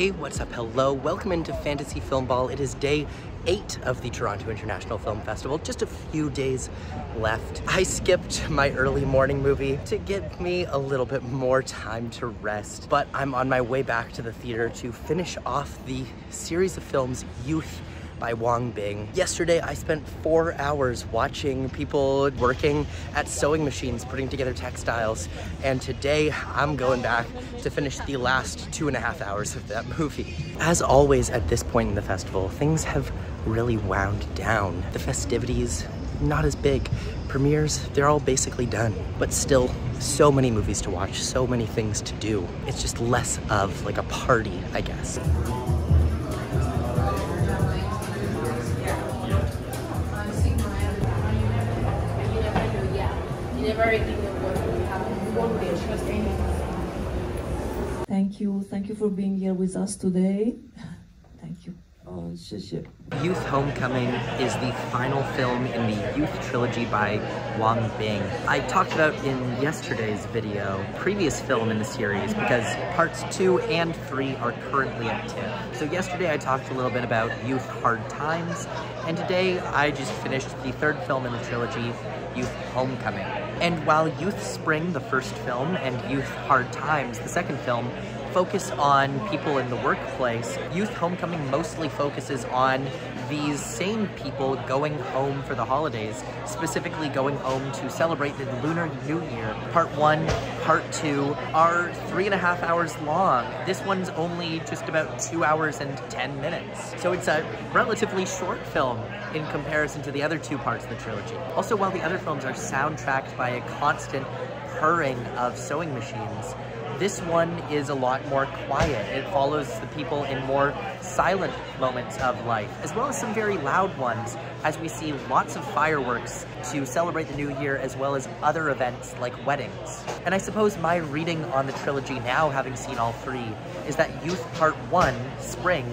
Hey, what's up? Hello, welcome into Fantasy Filmball. It is day 8 of the Toronto International Film Festival. Just a few days left. I skipped my early morning movie to give me a little bit more time to rest, but I'm on my way back to the theater to finish off the series of films Youth by Wang Bing. Yesterday, I spent 4 hours watching people working at sewing machines, putting together textiles, and today I'm going back to finish the last 2.5 hours of that movie. As always at this point in the festival, things have really wound down. The festivities, not as big. Premieres, they're all basically done, but still so many movies to watch, so many things to do. It's just less of like a party, I guess. Thank you for being here with us today. Thank you. Youth Homecoming is the final film in the Youth trilogy by Wang Bing. I talked about in yesterday's video, previous film in the series, because parts 2 and 3 are currently at TIFF. So yesterday I talked a little bit about Youth Hard Times, and today I just finished the 3rd film in the trilogy, Youth Homecoming. And while Youth Spring, the first film, and Youth Hard Times, the second film, focus on people in the workplace, Youth Homecoming mostly focuses on these same people going home for the holidays, specifically going home to celebrate the Lunar New Year. Part 1, Part 2 are 3.5 hours long. This one's only just about 2 hours and 10 minutes. So it's a relatively short film in comparison to the other 2 parts of the trilogy. Also, while the other films are soundtracked by a constant purring of sewing machines, this one is a lot more quiet. It follows the people in more silent moments of life, as well as some very loud ones, as we see lots of fireworks to celebrate the new year, as well as other events like weddings. And I suppose my reading on the trilogy now, having seen all 3, is that Youth Part 1, Spring,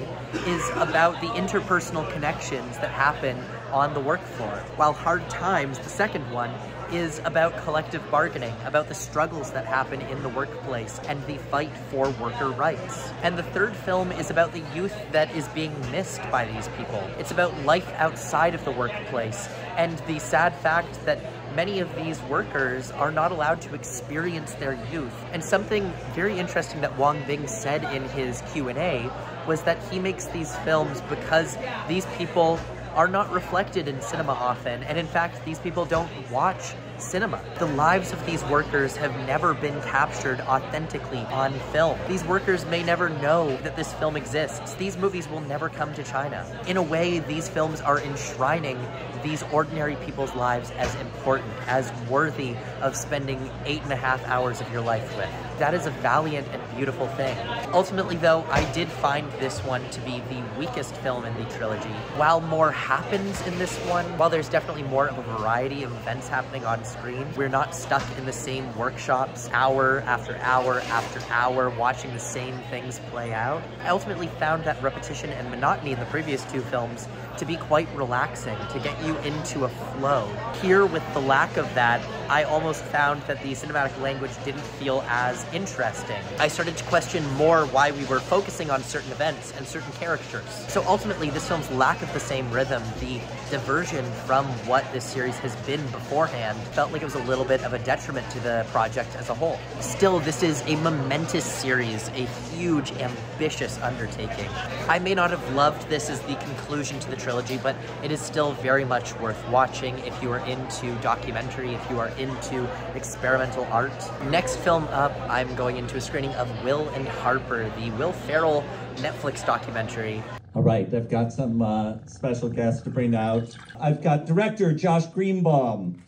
is about the interpersonal connections that happen on the work floor, while Hard Times, the second one, is about collective bargaining, about the struggles that happen in the workplace and the fight for worker rights. And the 3rd film is about the youth that is being missed by these people. It's about life outside of the workplace and the sad fact that many of these workers are not allowed to experience their youth. And something very interesting that Wang Bing said in his Q&A was that he makes these films because these people are not reflected in cinema often, and in fact, these people don't watch cinema. The lives of these workers have never been captured authentically on film. These workers may never know that this film exists. These movies will never come to China. In a way, these films are enshrining these ordinary people's lives as important, as worthy of spending 8.5 hours of your life with. That is a valiant and beautiful thing. Ultimately, though, I did find this one to be the weakest film in the trilogy. While more happens in this one, while there's definitely more of a variety of events happening on screen, we're not stuck in the same workshops hour after hour after hour watching the same things play out. I ultimately found that repetition and monotony in the previous 2 films to be quite relaxing, to get you into a flow. Here, with the lack of that, I almost found that the cinematic language didn't feel as interesting. I started to question more why we were focusing on certain events and certain characters. So ultimately, this film's lack of the same rhythm, the diversion from what this series has been beforehand, felt like it was a little bit of a detriment to the project as a whole. Still, this is a momentous series, a huge, ambitious undertaking. I may not have loved this as the conclusion to the trilogy, but it is still very much worth watching if you are into documentary, if you are into experimental art. Next film up, I'm going into a screening of Will and Harper, the Will Ferrell Netflix documentary. All right, I've got some special guests to bring out. I've got director Josh Greenbaum,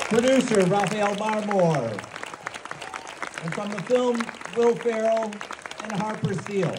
producer Raphael Marmore, and from the film, Will Ferrell and Harper Steele.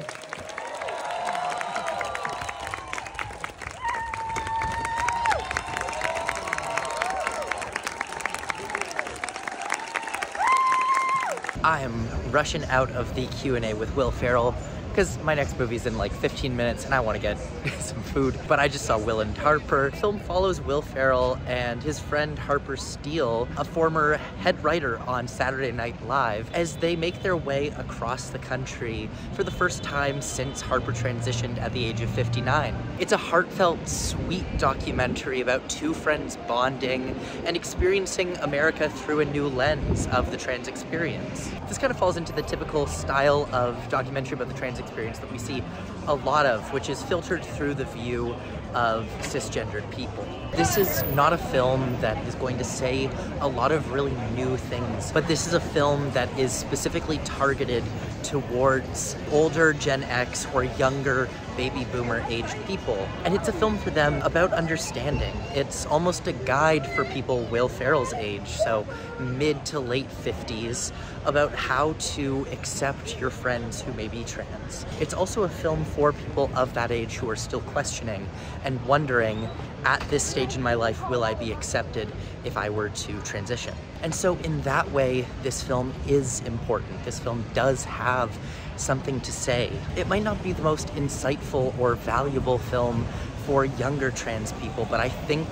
I am rushing out of the Q&A with Will Ferrell because my next movie's in like 15 minutes and I want to get some food. But I just saw Will and Harper. The film follows Will Ferrell and his friend Harper Steele, a former head writer on Saturday Night Live, as they make their way across the country for the first time since Harper transitioned at the age of 59. It's a heartfelt, sweet documentary about two friends bonding and experiencing America through a new lens of the trans experience. This kind of falls into the typical style of documentary about the trans experience that we see a lot of, which is filtered through the view of cisgendered people. This is not a film that is going to say a lot of really new things, but this is a film that is specifically targeted towards older Gen X or younger baby boomer aged people. And it's a film for them about understanding. It's almost a guide for people Will Ferrell's age, so mid to late 50s, about how to accept your friends who may be trans. It's also a film for people of that age who are still questioning and wondering, at this stage in my life, will I be accepted if I were to transition? And so in that way, this film is important. This film does have something to say. It might not be the most insightful or valuable film for younger trans people, but I think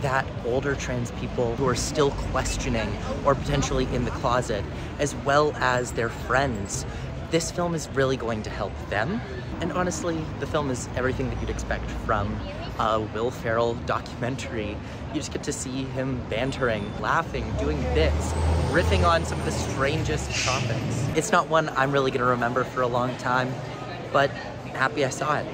that older trans people who are still questioning or potentially in the closet, as well as their friends, this film is really going to help them. And honestly, the film is everything that you'd expect from a Will Ferrell documentary. You just get to see him bantering, laughing, doing bits, riffing on some of the strangest topics. It's not one I'm really gonna remember for a long time, but happy I saw it.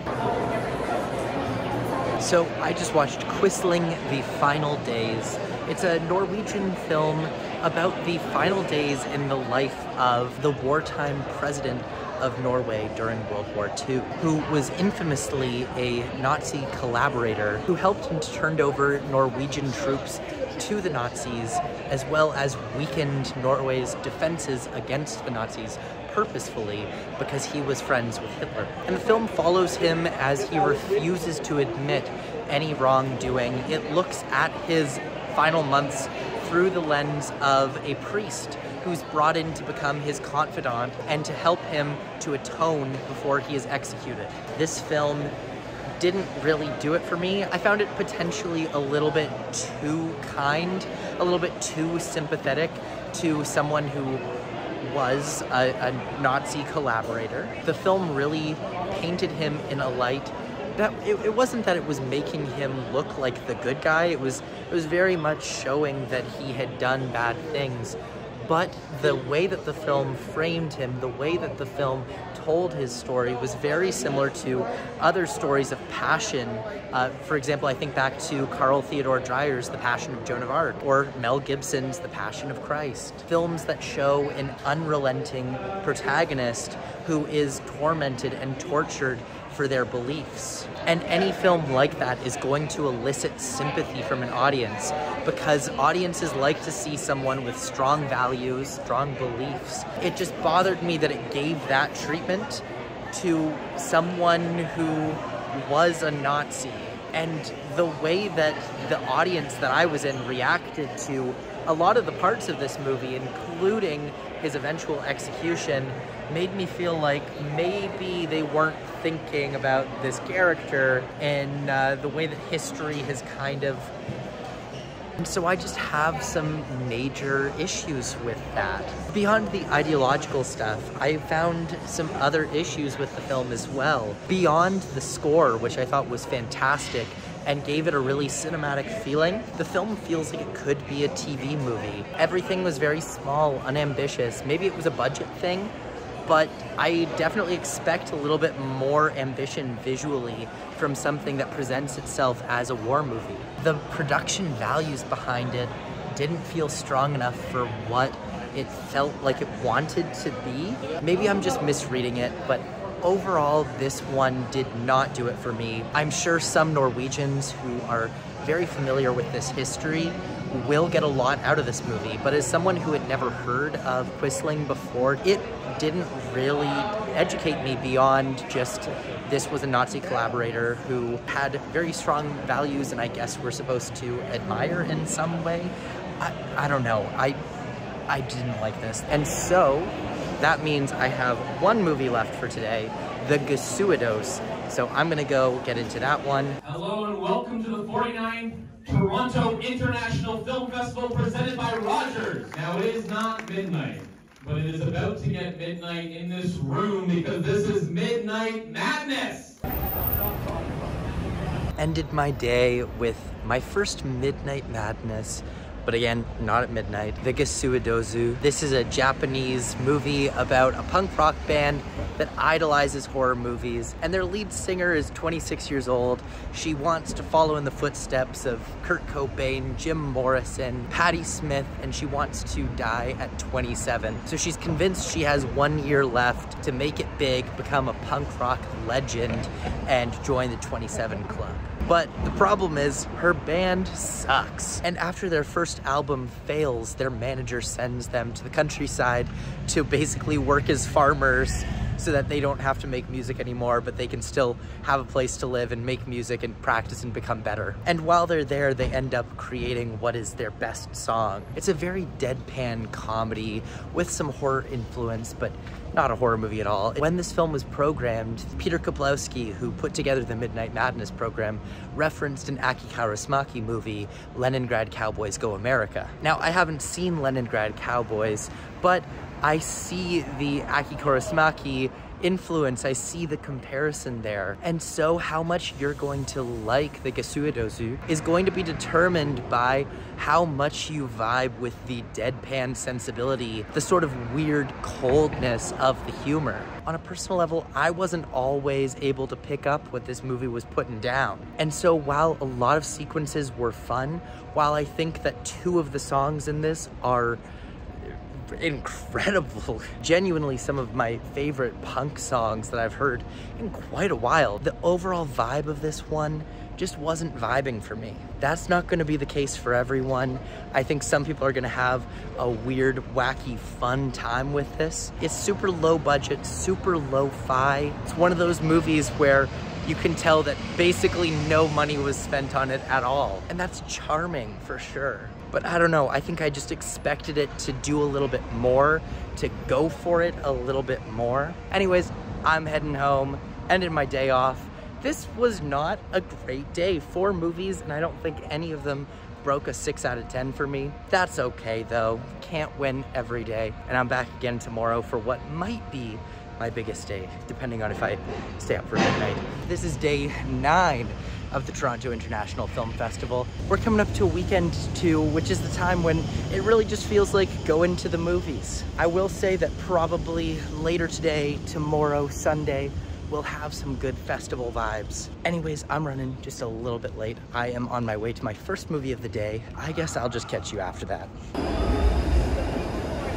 So I just watched Quisling, The Final Days. It's a Norwegian film about the final days in the life of the wartime president of Norway during World War II, who was infamously a Nazi collaborator who helped and turned over Norwegian troops to the Nazis, as well as weakened Norway's defenses against the Nazis purposefully because he was friends with Hitler. And the film follows him as he refuses to admit any wrongdoing. It looks at his final months through the lens of a priest who's brought in to become his confidant and to help him to atone before he is executed. This film didn't really do it for me. I found it potentially a little bit too kind, a little bit too sympathetic to someone who was a Nazi collaborator. The film really painted him in a light that it wasn't that it was making him look like the good guy. It was very much showing that he had done bad things. But the way that the film framed him, the way that the film told his story was very similar to other stories of passion. For example, I think back to Carl Theodor Dreyer's The Passion of Joan of Arc, or Mel Gibson's The Passion of Christ. Films that show an unrelenting protagonist who is tormented and tortured for their beliefs. And any film like that is going to elicit sympathy from an audience because audiences like to see someone with strong values, strong beliefs. It just bothered me that it gave that treatment to someone who was a Nazi. And the way that the audience that I was in reacted to a lot of the parts of this movie, including his eventual execution, made me feel like maybe they weren't thinking about this character in the way that history has kind of... And so I just have some major issues with that. Beyond the ideological stuff, I found some other issues with the film as well. Beyond the score, which I thought was fantastic and gave it a really cinematic feeling, the film feels like it could be a TV movie. Everything was very small, unambitious. Maybe it was a budget thing, but I definitely expect a little bit more ambition visually from something that presents itself as a war movie. The production values behind it didn't feel strong enough for what it felt like it wanted to be. Maybe I'm just misreading it, but overall, this one did not do it for me. I'm sure some Norwegians who are very familiar with this history will get a lot out of this movie, but as someone who had never heard of Quisling before, it didn't really educate me beyond just this was a Nazi collaborator who had very strong values and I guess we're supposed to admire in some way. I don't know. I didn't like this. And so that means I have one movie left for today, the Gesuidouz. So I'm gonna go get into that one. Hello and welcome to the 49th Toronto International Film Festival presented by Rogers. Now it is not midnight, but it is about to get midnight in this room because this is Midnight Madness. Ended my day with my first Midnight Madness, but again, not at midnight. The Gesuidouz. This is a Japanese movie about a punk rock band that idolizes horror movies, and their lead singer is 26 years old. She wants to follow in the footsteps of Kurt Cobain, Jim Morrison, Patti Smith, and she wants to die at 27. So she's convinced she has 1 year left to make it big, become a punk rock legend, and join the 27 Club. But the problem is, her band sucks. And after their first album fails, their manager sends them to the countryside to basically work as farmers so that they don't have to make music anymore, but they can still have a place to live and make music and practice and become better. And while they're there, they end up creating what is their best song. It's a very deadpan comedy with some horror influence, but not a horror movie at all. When this film was programmed, Peter Koplowski, who put together the Midnight Madness program, referenced an Aki Kaurismäki movie, Leningrad Cowboys Go America. Now, I haven't seen Leningrad Cowboys, but I see the Aki Kaurismäki influence, I see the comparison there. And so how much you're going to like the Gesuidouz is going to be determined by how much you vibe with the deadpan sensibility, the sort of weird coldness of the humor. On a personal level, I wasn't always able to pick up what this movie was putting down. And so while a lot of sequences were fun, while I think that 2 of the songs in this are incredible, genuinely some of my favorite punk songs that I've heard in quite a while, the overall vibe of this one just wasn't vibing for me. That's not going to be the case for everyone. I think some people are going to have a weird, wacky, fun time with this. It's super low budget, super lo-fi. It's one of those movies where you can tell that basically no money was spent on it at all. And that's charming for sure. But I don't know, I think I just expected it to do a little bit more, to go for it a little bit more. Anyways, I'm heading home, ended my day off. This was not a great day for movies, and I don't think any of them broke a 6 out of 10 for me. That's okay though, can't win every day. And I'm back again tomorrow for what might be my biggest day, depending on if I stay up for midnight. This is day 9 of the Toronto International Film Festival. We're coming up to weekend 2, which is the time when it really just feels like going to the movies. I will say that probably later today, tomorrow, Sunday, we'll have some good festival vibes. Anyways, I'm running just a little bit late. I am on my way to my first movie of the day. I guess I'll just catch you after that.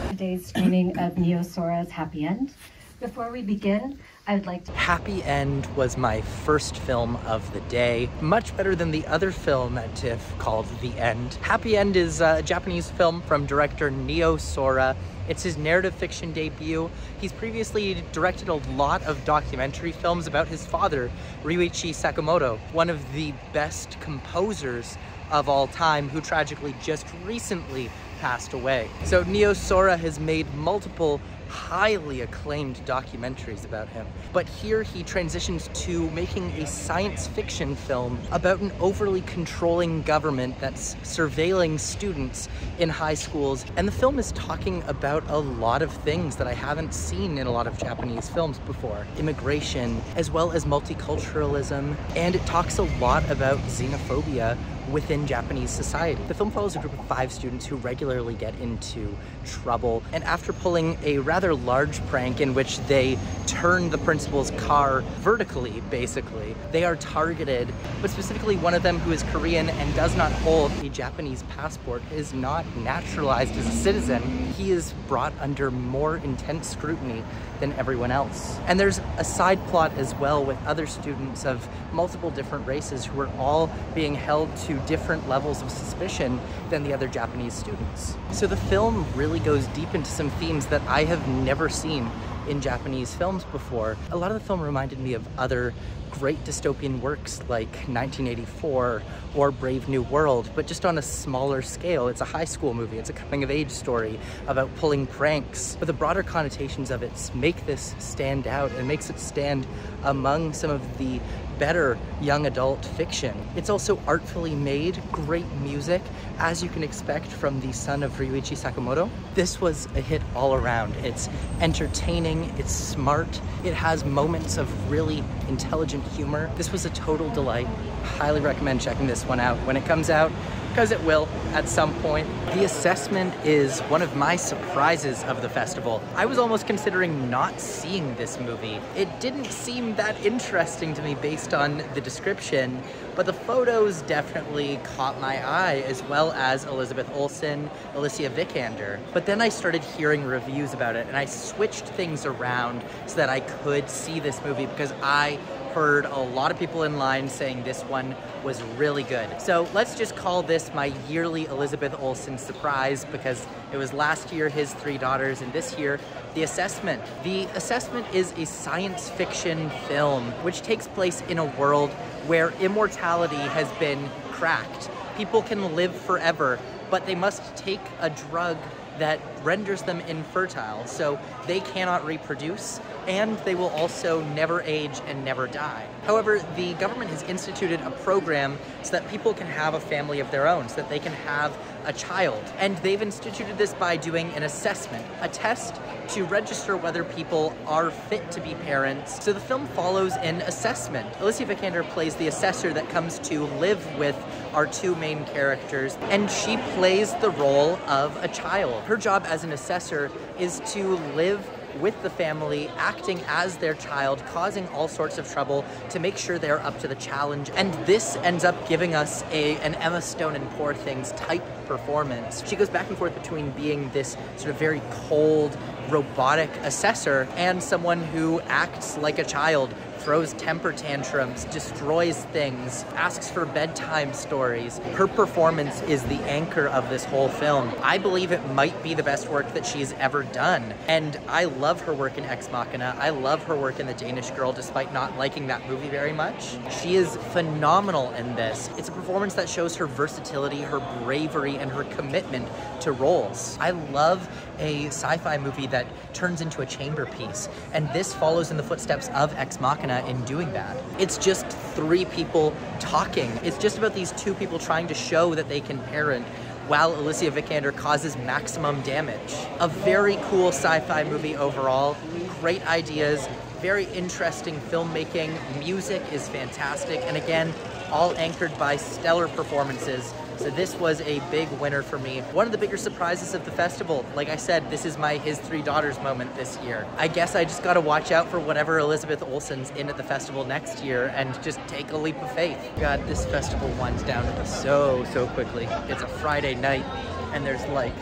Today's screening of Neo Sora's Happyend. Before we begin, I would like to... Happyend was my first film of the day. Much better than the other film at TIFF called The End. Happyend is a Japanese film from director Neo Sora. It's his narrative fiction debut. He's previously directed a lot of documentary films about his father, Ryuichi Sakamoto, one of the best composers of all time, who tragically just recently passed away. So Neo Sora has made multiple highly acclaimed documentaries about him. But here he transitions to making a science fiction film about an overly controlling government that's surveilling students in high schools. And the film is talking about a lot of things that I haven't seen in a lot of Japanese films before. Immigration, as well as multiculturalism, and it talks a lot about xenophobia within Japanese society. The film follows a group of 5 students who regularly get into trouble, and after pulling a rather large prank in which they turn the principal's car vertically, basically, they are targeted. But specifically one of them, who is Korean and does not hold a Japanese passport, is not naturalized as a citizen. He is brought under more intense scrutiny than everyone else. And there's a side plot as well with other students of multiple different races who are all being held to different levels of suspicion than the other Japanese students. So the film really goes deep into some themes that I have never seen in Japanese films before. A lot of the film reminded me of other great dystopian works like 1984 or Brave New World, but just on a smaller scale. It's a high school movie, it's a coming-of-age story about pulling pranks, but the broader connotations of it make this stand out and makes it stand among some of the better young adult fiction. It's also artfully made, great music, as you can expect from the son of Ryuichi Sakamoto. This was a hit all around. It's entertaining, it's smart, it has moments of really intelligent humor. This was a total delight. Highly recommend checking this one out when it comes out, because it will at some point. The assessment is one of my surprises of the festival. I was almost considering not seeing this movie. It didn't seem that interesting to me based on the description, but the photos definitely caught my eye, as well as Elizabeth Olsen, Alicia Vikander. But then I started hearing reviews about it, and I switched things around so that I could see this movie, because I heard a lot of people in line saying this one was really good. So let's just call this my yearly Elizabeth Olsen surprise, because it was last year his Three Daughters and this year The Assessment. The Assessment is a science fiction film which takes place in a world where immortality has been cracked. People can live forever, but they must take a drug that renders them infertile, so they cannot reproduce, and they will also never age and never die. However, the government has instituted a program so that people can have a family of their own, so that they can have a child. And they've instituted this by doing an assessment, a test to register whether people are fit to be parents. So the film follows an assessment. Alicia Vikander plays the assessor that comes to live with our two main characters, and she plays the role of a child. Her job as an assessor is to live with the family, acting as their child, causing all sorts of trouble to make sure they're up to the challenge. And this ends up giving us an Emma Stone in Poor Things type performance. She goes back and forth between being this sort of very cold, robotic assessor and someone who acts like a child, throws temper tantrums, destroys things, asks for bedtime stories. Her performance is the anchor of this whole film. I believe it might be the best work that she's ever done. And I love her work in Ex Machina. I love her work in The Danish Girl, despite not liking that movie very much. She is phenomenal in this. It's a performance that shows her versatility, her bravery, and her commitment to roles. I love a sci-fi movie that turns into a chamber piece, and this follows in the footsteps of Ex Machina in doing that. It's just three people talking. It's just about these two people trying to show that they can parent while Alicia Vikander causes maximum damage. A very cool sci-fi movie overall, great ideas, very interesting filmmaking, music is fantastic, and again, all anchored by stellar performances. So this was a big winner for me. One of the bigger surprises of the festival. Like I said, this is my His Three Daughters moment this year. I guess I just gotta watch out for whatever Elizabeth Olsen's in at the festival next year and just take a leap of faith. God, this festival winds down so quickly. It's a Friday night and there's like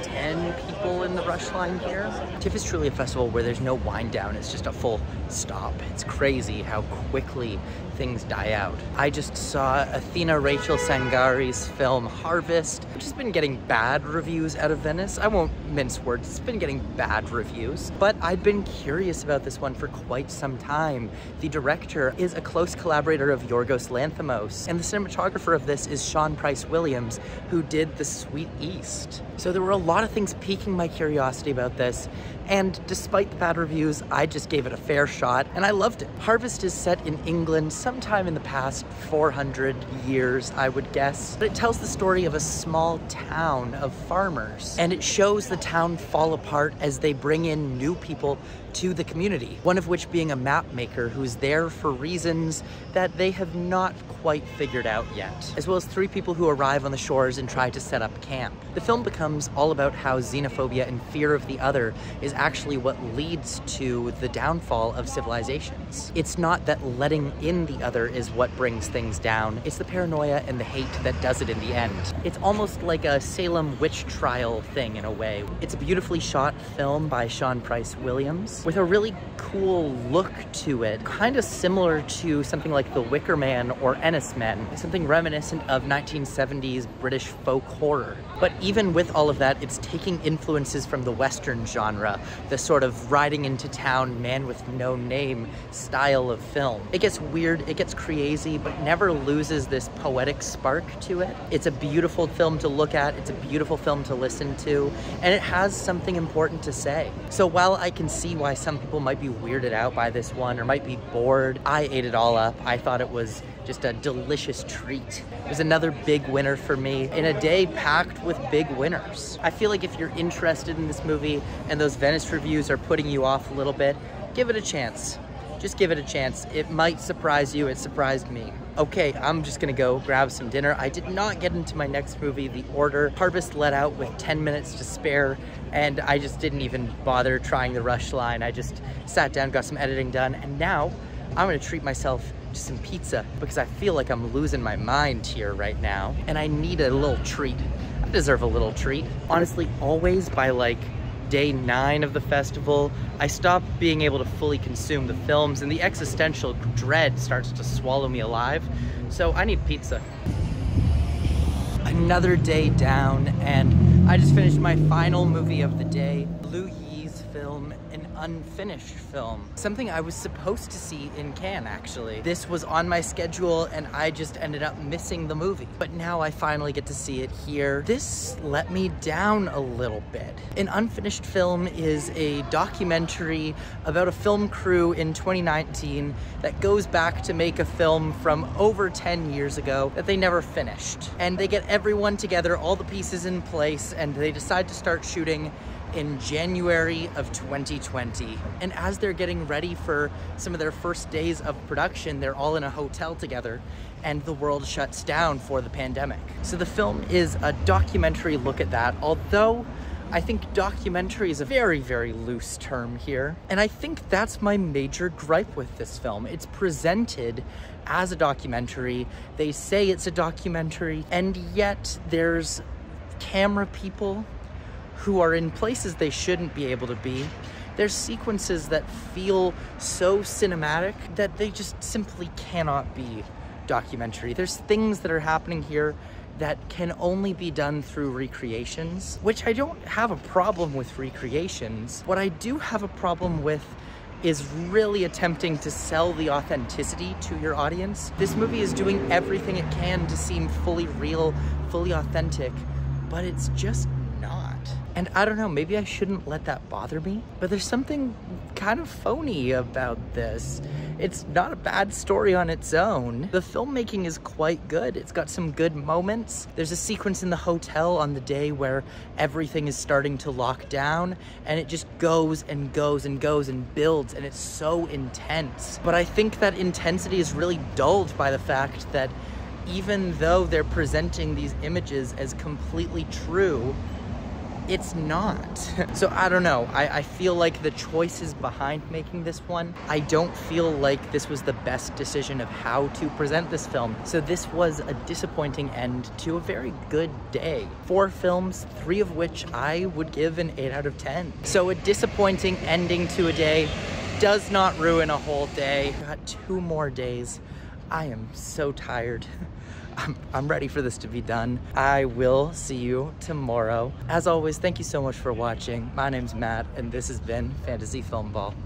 10 people in the rush line here. TIFF is truly a festival where there's no wind down, it's just a full stop. It's crazy how quickly things die out. I just saw Athena Rachel Sangari's film Harvest, which has been getting bad reviews out of Venice. I won't mince words, it's been getting bad reviews, but I've been curious about this one for quite some time. The director is a close collaborator of Yorgos Lanthimos, and the cinematographer of this is Sean Price Williams, who did The Sweet East. So there were a lot of things piquing my curiosity about this, and despite the bad reviews, I just gave it a fair shot, and I loved it. Harvest is set in England sometime in the past 400 years, I would guess. But it tells the story of a small town of farmers, and it shows the town fall apart as they bring in new people to the community, one of which being a map maker who's there for reasons that they have not quite figured out yet, as well as three people who arrive on the shores and try to set up camp. The film becomes all about how xenophobia and fear of the other is actually what leads to the downfall of civilizations. It's not that letting in the other is what brings things down, it's the paranoia and the hate that does it in the end. It's almost like a Salem witch trial thing in a way. It's a beautifully shot film by Sean Price Williams. with a really cool look to it, kind of similar to something like The Wicker Man or Ennis Men, something reminiscent of 1970s British folk horror. But even with all of that, it's taking influences from the Western genre, the sort of riding into town, man with no name style of film. It gets weird, it gets crazy, but never loses this poetic spark to it. It's a beautiful film to look at, it's a beautiful film to listen to, and it has something important to say. So while I can see why some people might be weirded out by this one or might be bored, I ate it all up. I thought it was just a delicious treat. It was another big winner for me in a day packed with big winners. I feel like if you're interested in this movie and those Venice reviews are putting you off a little bit, give it a chance. Just give it a chance. It might surprise you. It surprised me. Okay, I'm just gonna go grab some dinner. I did not get into my next movie, The Order. Harvest let out with 10 minutes to spare, and I just didn't even bother trying the rush line. I just sat down, got some editing done, and now I'm gonna treat myself to some pizza because I feel like I'm losing my mind here right now, and I need a little treat. I deserve a little treat. Honestly, always by like day 9 of the festival, I stopped being able to fully consume the films and the existential dread starts to swallow me alive. So I need pizza. Another day down, and I just finished my final movie of the day, Liu Yi's film, an unfinished film. Something I was supposed to see in Cannes, actually. This was on my schedule and I just ended up missing the movie. But now I finally get to see it here. This let me down a little bit. An unfinished film is a documentary about a film crew in 2019 that goes back to make a film from over 10 years ago that they never finished. And they get everyone together, all the pieces in place, and they decide to start shooting in January of 2020. And as they're getting ready for some of their first days of production, they're all in a hotel together and the world shuts down for the pandemic. So the film is a documentary look at that, although I think documentary is a very, very loose term here. And I think that's my major gripe with this film. It's presented as a documentary. They say it's a documentary, and yet there's camera people who are in places they shouldn't be able to be. There's sequences that feel so cinematic that they just simply cannot be documentary. There's things that are happening here that can only be done through recreations, which I don't have a problem with recreations. What I do have a problem with is really attempting to sell the authenticity to your audience. This movie is doing everything it can to seem fully real, fully authentic, but it's just not. And I don't know, maybe I shouldn't let that bother me, but there's something kind of phony about this. It's not a bad story on its own. The filmmaking is quite good. It's got some good moments. There's a sequence in the hotel on the day where everything is starting to lock down, and it just goes and goes and goes and builds, and it's so intense. But I think that intensity is really dulled by the fact that even though they're presenting these images as completely true, it's not. So I don't know, I feel like the choices behind making this one, I don't feel like this was the best decision of how to present this film. So this was a disappointing end to a very good day. 4 films, 3 of which I would give an 8 out of 10. So a disappointing ending to a day does not ruin a whole day. Got 2 more days. I am so tired. I'm ready for this to be done. I will see you tomorrow. As always, thank you so much for watching. My name's Matt, and this has been Fantasy Filmball.